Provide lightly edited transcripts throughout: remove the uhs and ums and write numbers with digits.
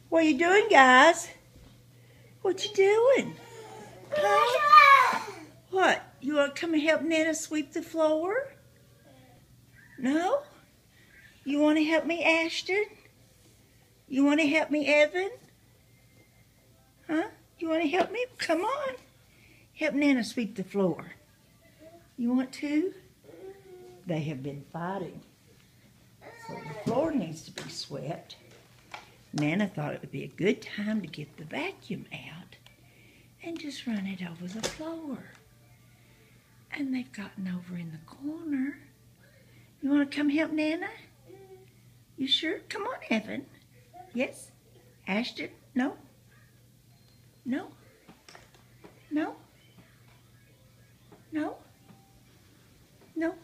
What are you doing, guys? What you doing? Huh? What? You want to come and help Nana sweep the floor? No? You want to help me, Ashton? You want to help me, Evan? Huh? You want to help me? Come on. Help Nana sweep the floor. You want to? They have been fighting. So the floor needs to be swept. Nana thought it would be a good time to get the vacuum out and just run it over the floor. And they've gotten over in the corner. You want to come help Nana? You sure? Come on, Evan. Yes? Ashton? No? No? No? No? No?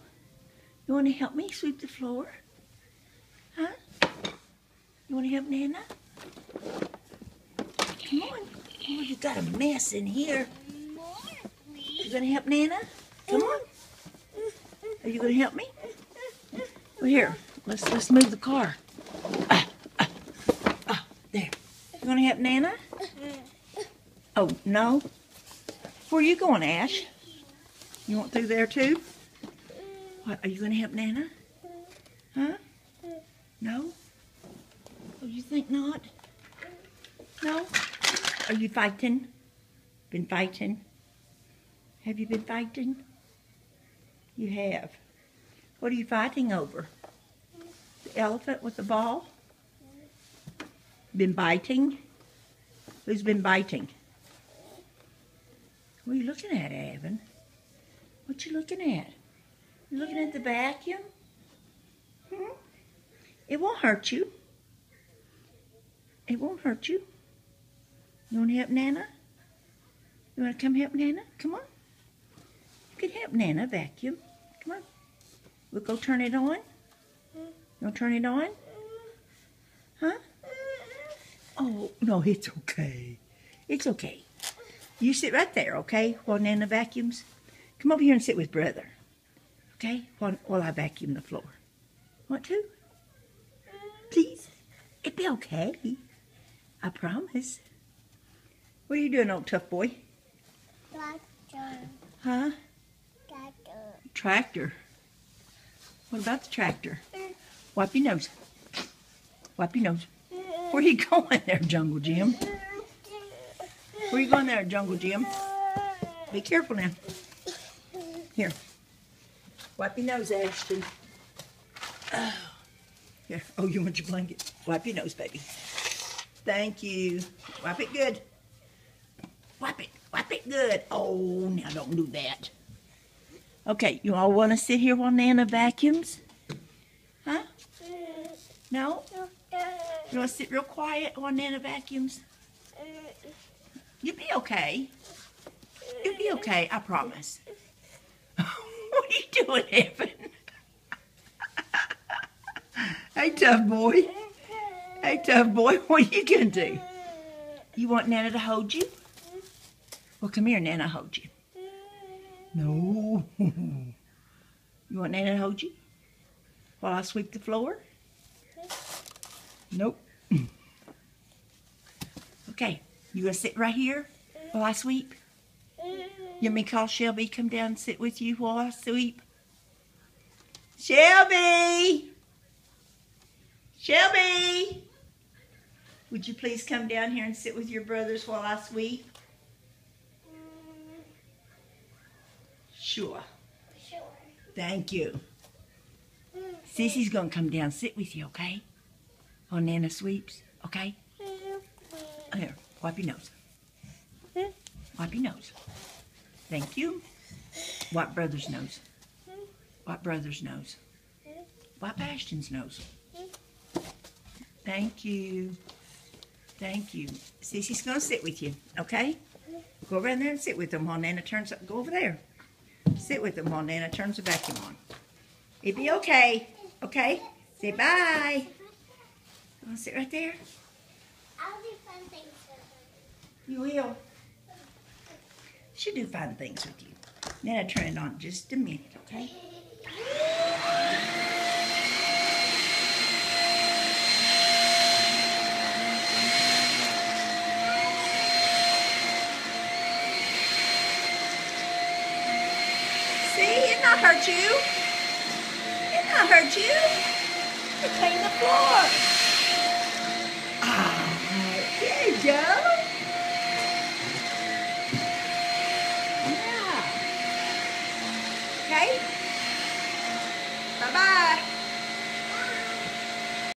You want to help me sweep the floor? Huh? You want to help Nana? Come on. Oh, you got a mess in here. You going to help Nana? Come on. Are you going to help me? Well, here. Let's move the car. There. You going to help Nana? Oh, no? Where are you going, Ash? You want through there, too? What, are you going to help Nana? Huh? No? Oh, you think not? No? Are you fighting? Been fighting? Have you been fighting? You have. What are you fighting over? The elephant with the ball? Been biting? Who's been biting? What are you looking at, Evan? What you looking at? You looking at the vacuum? Hmm? It won't hurt you. It won't hurt you. You want to help Nana? You want to come help Nana? Come on. You can help Nana vacuum. Come on. We'll go turn it on. You want to turn it on? Huh? Oh, no, it's okay. It's okay. You sit right there, okay, while Nana vacuums. Come over here and sit with Brother, okay, while I vacuum the floor. Want to? Please? It'll be okay. I promise. What are you doing, old tough boy? Tractor. Huh? Tractor. Tractor. What about the tractor? Wipe your nose. Wipe your nose. Where are you going there, Jungle Jim? Where are you going there, Jungle Jim? Be careful now. Here. Wipe your nose, Ashton. Oh. Here. Oh, you want your blanket? Wipe your nose, baby. Thank you. Wipe it good. Wipe it. Wipe it good. Oh, now don't do that. Okay, you all want to sit here while Nana vacuums? Huh? No? You want to sit real quiet while Nana vacuums? You'll be okay. You'll be okay, I promise. What are you doing, Evan? Hey, tough boy. Hey, tough boy, what are you going to do? You want Nana to hold you? Well, come here, Nana, hold you. No. You want Nana to hold you while I sweep the floor? Nope. Okay, you gonna sit right here while I sweep? You want me to call Shelby, come down and sit with you while I sweep? Shelby! Shelby! Would you please come down here and sit with your brothers while I sweep? Sure. Sure. Thank you. Sissy's gonna come down and sit with you, okay? While Nana sweeps, okay? Here, wipe your nose. Wipe your nose. Thank you. Wipe Brother's nose. Wipe Brother's nose. Wipe Ashton's nose. Thank you. Thank you. Sissy's gonna sit with you, okay? Go around there and sit with them while Nana turns up. Go over there. Sit with them while Nana turns the vacuum on. It'll be okay. Okay? Say bye. You want to sit right there? I'll do fun things with You will. She'll do fun things with you. Nana, turn it on just a minute, okay? them. See, it not hurt you. It not hurt you. You clean the floor. Ah, there you go. Yeah. Okay? Bye-bye.